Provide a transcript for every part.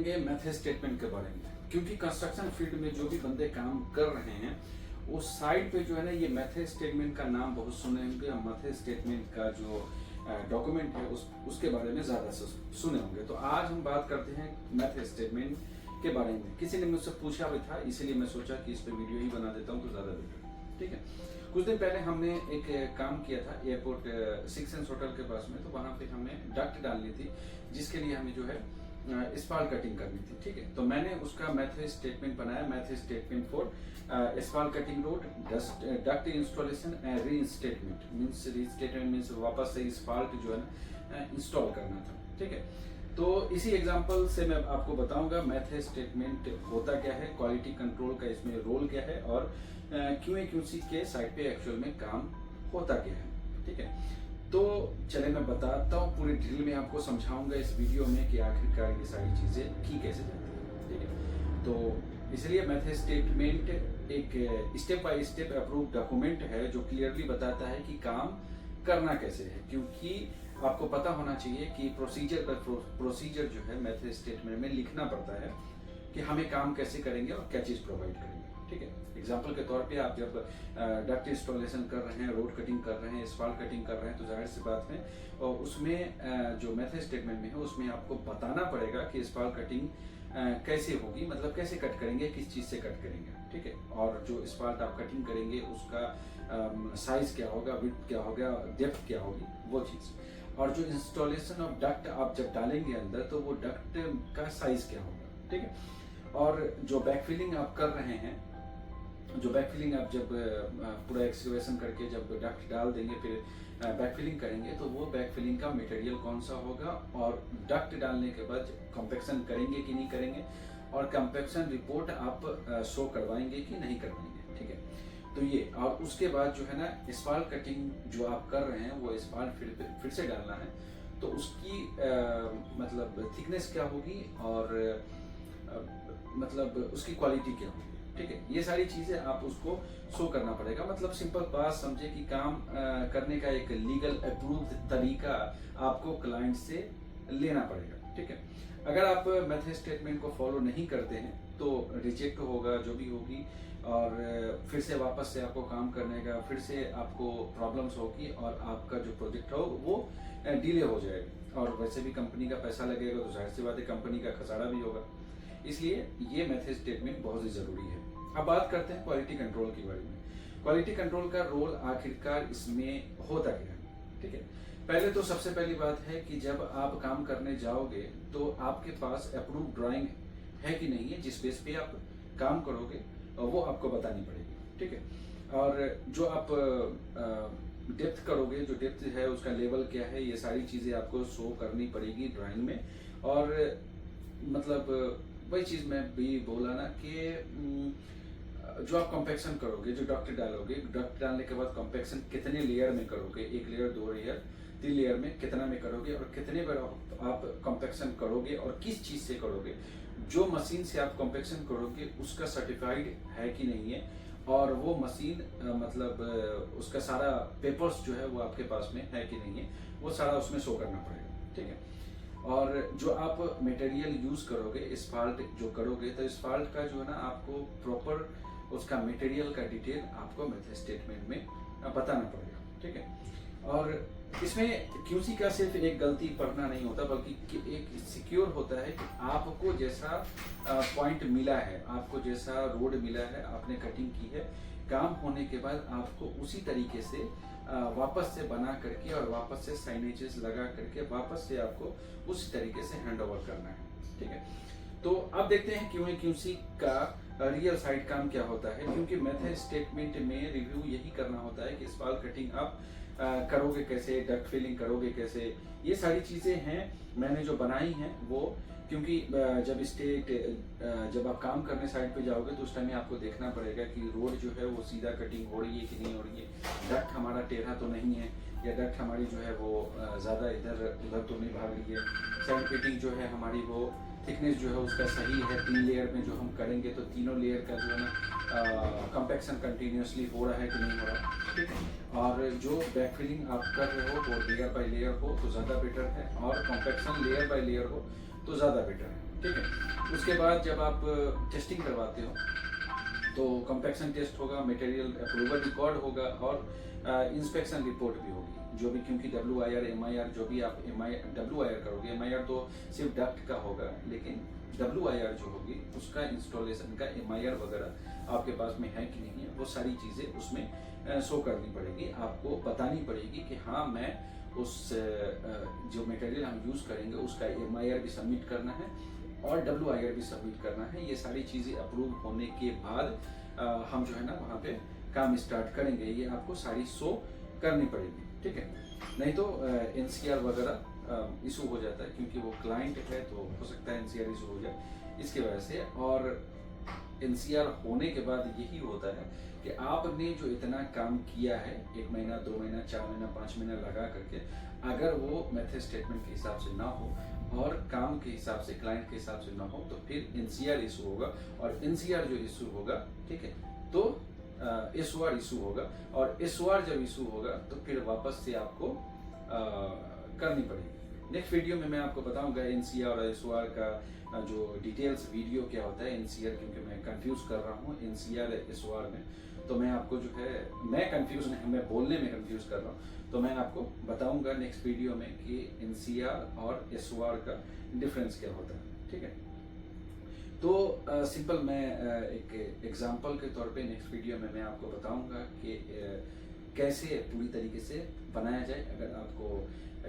जानेंगे method statement के बारे में, क्योंकि कंस्ट्रक्शन फील्ड में जो भी बंदे काम कर रहे हैं वो साइड पे जो है ना ये मेथड स्टेटमेंट का नाम बहुत सुने होंगे। मेथड स्टेटमेंट का जो डॉक्यूमेंट है उसके बारे में ज़्यादा सुने होंगे। तो आज हम बात करते हैं मेथड स्टेटमेंट के बारे में। किसी ने मुझसे पूछा भी था, इसीलिए मैं सोचा कि इस पर वीडियो ही बना देता हूँ तो ज़्यादा बेटर। ठीक है, कुछ दिन पहले हमने एक काम किया था एयरपोर्ट 6 सेंस होटल के पास में। तो वहाँ पे हमें डक्ट डालनी थी, जिसके लिए हमें जो है स्पाल कटिंग करनी थी। ठीक है, तो मैंने उसका मेथड स्टेटमेंट बनाया, method statement for asphalt cutting road duct installation and reinstatement. Reinstatement means वापस से स्पाल्ट जो है ना इंस्टॉल करना था। ठीक है, तो इसी एग्जांपल से मैं आपको बताऊंगा मेथड स्टेटमेंट होता क्या है, क्वालिटी कंट्रोल का इसमें रोल क्या है और QA/QC के साइड पे एक्चुअल में काम होता क्या है। ठीक है, तो चले मैं बताता हूँ, पूरी डिटेल में आपको समझाऊंगा इस वीडियो में कि आखिरकार ये सारी चीज़ें की कैसे जाती है। ठीक है, तो इसलिए मेथड स्टेटमेंट एक step by step approve document है जो क्लियरली बताता है कि काम करना कैसे है। क्योंकि आपको पता होना चाहिए कि प्रोसीजर जो है मेथड स्टेटमेंट में लिखना पड़ता है कि हमें काम कैसे करेंगे और क्या चीज़ प्रोवाइड करेंगे। ठीक है, एग्जाम्पल के तौर पे आप जब डक्ट इंस्टॉलेशन कर रहे हैं, रोड कटिंग कर रहे हैं, स्पाल कटिंग कर रहे हैं, तो जाहिर सी बात है और उसमें जो मेथड स्टेटमेंट में है उसमें आपको बताना पड़ेगा कि स्पाल कटिंग कैसे होगी, मतलब कैसे कट करेंगे, किस चीज़ से कट करेंगे। ठीक है, और जो स्पाल्ट आप कटिंग करेंगे उसका साइज क्या होगा, विड्थ क्या होगा, डेप्थ क्या होगी, वो चीज़। और जो इंस्टॉलेशन ऑफ डक्ट आप जब डालेंगे अंदर तो वो डक्ट का साइज क्या होगा। ठीक है, और जो बैकफिलिंग आप कर रहे हैं, जो बैकफिलिंग आप जब पूरा एक्सकेवेशन करके जब डक्ट डाल देंगे फिर बैकफिलिंग करेंगे तो वो बैकफिलिंग का मटेरियल कौन सा होगा, और डक्ट डालने के बाद कॉम्पैक्शन करेंगे कि नहीं करेंगे, और कॉम्पैक्शन रिपोर्ट आप शो करवाएंगे कि नहीं करवाएंगे। ठीक है, तो ये और उसके बाद जो है ना स्पाल कटिंग जो आप कर रहे हैं वो स्पाल फिर से डालना है, तो उसकी मतलब थिकनेस क्या होगी और मतलब उसकी क्वालिटी क्या होगी। ठीक है, ये सारी चीजें आप उसको शो करना पड़ेगा। मतलब सिंपल बात समझे कि काम करने का एक लीगल अप्रूव्ड तरीका आपको क्लाइंट से लेना पड़ेगा। ठीक है, अगर आप मेथड स्टेटमेंट को फॉलो नहीं करते हैं तो रिजेक्ट होगा जो भी होगी, और फिर से वापस से आपको काम करने का फिर से आपको प्रॉब्लम्स होगी और आपका जो प्रोजेक्ट हो वो डिले हो जाएगा, और वैसे भी कंपनी का पैसा लगेगा तो जाहिर सी बात है कंपनी का खसारा भी होगा। इसलिए ये मेथड स्टेटमेंट बहुत ही जरूरी है। अब बात करते हैं क्वालिटी कंट्रोल के बारे में। क्वालिटी कंट्रोल का रोल आखिरकार इसमें होता क्या है। ठीक है, पहले तो सबसे पहली बात है कि जब आप काम करने जाओगे तो आपके पास अप्रूव ड्राइंग है कि नहीं है, जिस बेस पे आप काम करोगे वो आपको बतानी पड़ेगी। ठीक है, और जो आप डेप्थ करोगे, जो डेप्थ है उसका लेवल क्या है, ये सारी चीजें आपको शो करनी पड़ेगी ड्राइंग में। और मतलब वही चीज मैं भी बोला ना कि जो आप कॉम्पैक्शन करोगे, जो डक्ट डालोगे, डक्ट डालने के बाद कॉम्पैक्शन कितने लेयर में करोगे, 1 लेयर, 2 लेयर, 3 लेयर में कितना में करोगे, और कितने बार आप कॉम्पैक्शन करोगे और किस चीज से करोगे, जो मशीन से आप कॉम्पैक्शन करोगे उसका सर्टिफाइड है कि नहीं है, और वो मशीन मतलब उसका सारा पेपर्स जो है वो आपके पास में है कि नहीं है, वो सारा उसमें शो करना पड़ेगा। ठीक है, और जो आप मटेरियल यूज करोगे, स्पाल्ट जो करोगे, तो स्पाल्ट का जो है ना आपको प्रॉपर उसका मटेरियल का डिटेल आपको मेथड स्टेटमेंट में बताना पड़ेगा। ठीक है, और इसमें QC का सिर्फ एक गलती पढ़ना नहीं होता, बल्कि एक सिक्योर होता है कि आपको जैसा पॉइंट मिला है, आपको जैसा रोड मिला है, आपने कटिंग की है, काम होने के बाद आपको उसी तरीके से वापस से बना करके और वापस से साइनेजेस लगा करके वापस से आपको उसी तरीके से हैंड ओवर करना है। ठीक है, तो अब देखते हैं QA/QC का रियल साइड काम क्या होता है। क्योंकि मेथड स्टेटमेंट में रिव्यू यही करना होता है कि स्पाल कटिंग आप करोगे कैसे, डक्ट फिलिंग करोगे कैसे, ये सारी चीजें हैं मैंने जो बनाई हैं वो। क्योंकि जब आप काम करने साइड पे जाओगे तो उस टाइम में आपको देखना पड़ेगा कि रोड जो है वो सीधा कटिंग हो रही है कि नहीं हो रही है, डक्ट हमारा टेढ़ा तो नहीं है, या डक्ट हमारी जो है वो ज़्यादा इधर उधर तो नहीं भाग रही है, सैंड फिटिंग जो है हमारी वो थिकनेस जो है उसका सही है, 3 लेयर में जो हम करेंगे तो तीनों लेयर का जो है ना कॉम्पैक्शन कंटिन्यूसली हो रहा है कि नहीं हो रहा। ठीक है, और जो बैकफिलिंग आप कर रहे हो वो लेयर बाय लेयर हो तो ज़्यादा बेटर है, और कॉम्पैक्शन लेयर बाय लेयर हो तो ज़्यादा बेटर है। ठीक है। उसके बाद जब आप टेस्टिंग करवाते हो तो कंपैक्शन टेस्ट होगा, मटेरियल अप्रूवल रिकॉर्ड होगा और इंस्पेक्शन रिपोर्ट भी होगी। जो भी, क्योंकि WIR MIR जो भी आप WIR करोगे, MIR तो सिर्फ डक्ट का होगा, लेकिन WIR जो होगी उसका इंस्टॉलेशन का MIR वगैरह आपके पास में है कि नहीं है, वो सारी चीज़ें उसमें शो करनी पड़ेगी, आपको बतानी पड़ेगी कि हाँ मैं उस जो मटेरियल हम यूज़ करेंगे उसका MIR भी सबमिट करना है और WIR भी सबमिट करना है। ये सारी चीज़ें अप्रूव होने के बाद हम जो है ना वहाँ पे काम स्टार्ट करेंगे। ये आपको सारी शो करनी पड़ेगी, ठीक है। नहीं तो NCR वगैरह इशू हो जाता है, क्योंकि वो क्लाइंट है तो हो सकता है NCR इशू हो जाए इसकी वजह से। और NCR होने के बाद यही होता है कि आपने जो इतना काम किया है 1 महीना 2 महीना 4 महीना 5 महीना लगा करके, अगर वो मेथड स्टेटमेंट के हिसाब से ना हो और काम के हिसाब से, क्लाइंट के हिसाब से ना हो, तो फिर NCR इशू होगा। और NCR जो इशू होगा, ठीक है, तो SOR इशू होगा। और SOR जब इशू होगा तो फिर वापस से आपको करनी पड़ेगी। नेक्स्ट वीडियो में मैं आपको बताऊंगा NCR और SOR का जो डिटेल्स वीडियो क्या होता है। NCR क्योंकि मैं कंफ्यूज कर रहा हूँ NCR SOR में, तो मैं आपको जो है, मैं कंफ्यूज नहीं, मैं बोलने में कंफ्यूज कर रहा हूँ, तो मैं आपको बताऊंगा नेक्स्ट वीडियो में कि NCR और SOR का डिफरेंस क्या होता है, ठीक है। तो सिंपल मैं एक एग्जांपल के तौर पे नेक्स्ट वीडियो में मैं आपको बताऊंगा कि कैसे पूरी तरीके से बनाया जाए। अगर आपको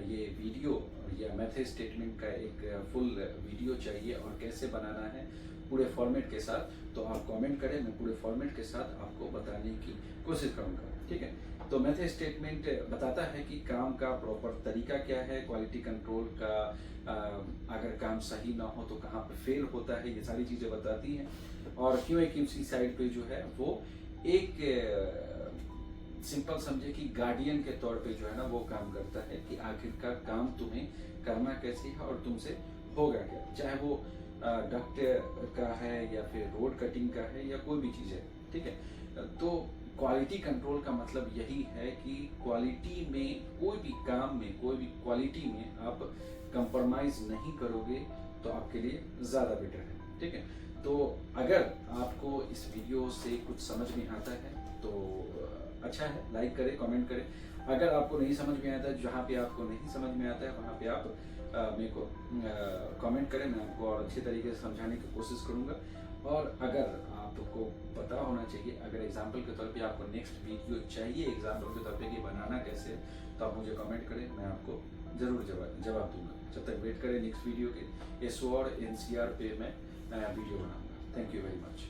ये वीडियो या मेथड स्टेटमेंट का एक फुल वीडियो चाहिए और कैसे बनाना है पूरे फॉर्मेट के साथ, तो आप कमेंट करें, मैं पूरे फॉर्मेट के साथ आपको बताने की कोशिश करूंगा, ठीक है। तो मेथड स्टेटमेंट बताता है कि काम का प्रॉपर तरीका क्या है, क्वालिटी कंट्रोल का अगर काम सही ना हो तो कहाँ पे फेल होता है, ये सारी चीज़ें बताती हैं। और QA/QC साइड पे जो है वो एक सिंपल समझे कि गार्डियन के तौर पे जो है ना वो काम करता है कि आखिरकार काम तुम्हें करना कैसे है और तुमसे होगा क्या, चाहे वो डक्ट का है या फिर रोड कटिंग का है या कोई भी चीज़ है, ठीक है। तो क्वालिटी कंट्रोल का मतलब यही है कि क्वालिटी में, कोई भी काम में, कोई भी क्वालिटी में आप कंप्रोमाइज नहीं करोगे तो आपके लिए ज़्यादा बेटर है, ठीक है। तो अगर आपको इस वीडियो से कुछ समझ में आता है तो अच्छा है, लाइक करें, कमेंट करें। अगर आपको नहीं समझ में आता है, जहाँ पे आपको नहीं समझ में आता है वहाँ पे आप मेरे को कमेंट करें, मैं आपको और अच्छे तरीके से समझाने की कोशिश करूँगा। और अगर आपको पता होना चाहिए, अगर एग्जाम्पल के तौर पे आपको नेक्स्ट वीडियो चाहिए एग्जाम्पल के तौर पे कि बनाना कैसे, तो आप मुझे कमेंट करें, मैं आपको ज़रूर जवाब दूंगा। जब तक वेट करें नेक्स्ट वीडियो के, SOR NCR पे मैं वीडियो बनाऊंगा। Thank you very much.